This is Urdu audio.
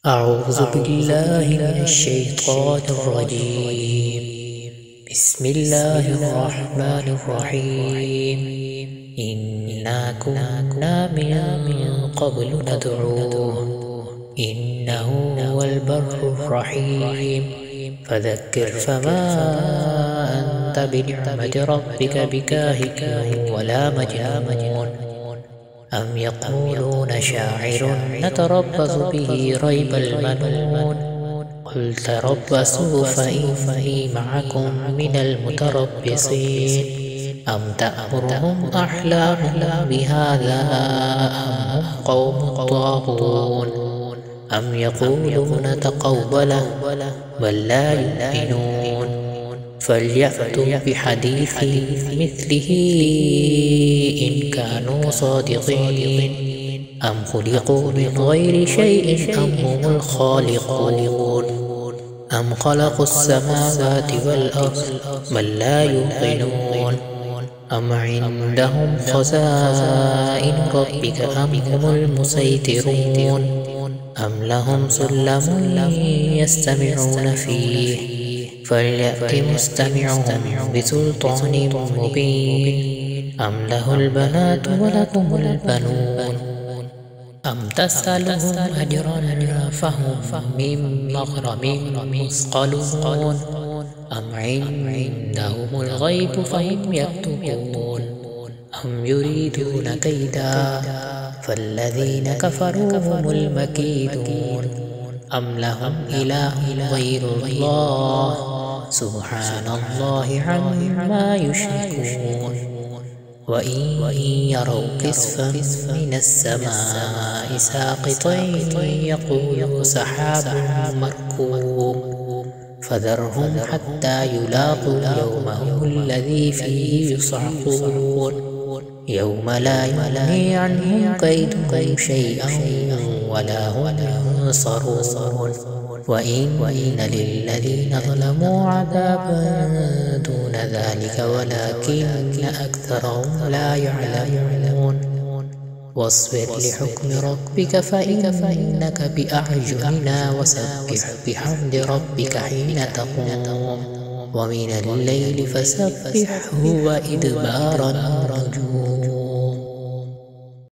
أعوذ بالله من الشيطان الرجيم. بسم الله الرحمن الرحيم. إنا كنا من قبل ندعوه إنه هو البر الرحيم. فذكر فما أنت بنعمة ربك بكاهن ولا مجنون. أم يقولون شاعر نتربص به ريب المنون. قل تربصوا فإني معكم من المتربصين. أم تأمرهم أحلامهم بهذا أم هم قوم طاغون. أم يقولون تقوله بل لا يؤمنون. فليأتوا بحديث مثله إن كانوا صادقين. أم خلقوا من غير شيء أم هم الخالقون. أم خلقوا السماوات والأرض بل لا يوقنون. أم عندهم خزائن ربك أم هم المسيطرون. أم لهم سلم يستمعون فيه فليأت مستمعهم بسلطان مبين. أم له البنات ولكم البنون. أم تسألهم أجرا فهم من مغرم مثقلون. أم عندهم الغيب فهم يكتبون. أم يريدون كيدا فالذين كفروا هم المكيدون. أم لهم إله غير الله سبحان الله عما يشركون. وإن يروا كسفا من السماء ساقطا يقولوا سحاب مركوم. فذرهم حتى يلاقوا يومهم الذي فيه يصعقون. يوم لا يغني عنهم كيدهم شيئا ولا هم ينصرون. وإن للذين ظلموا عذابا دون ذلك ولكن أكثرهم لا يعلمون. واصبر لحكم ربك فإنك بأعيننا وسبح بحمد ربك حين تقوم. ومن الليل فسبحه وإدبار النجوم.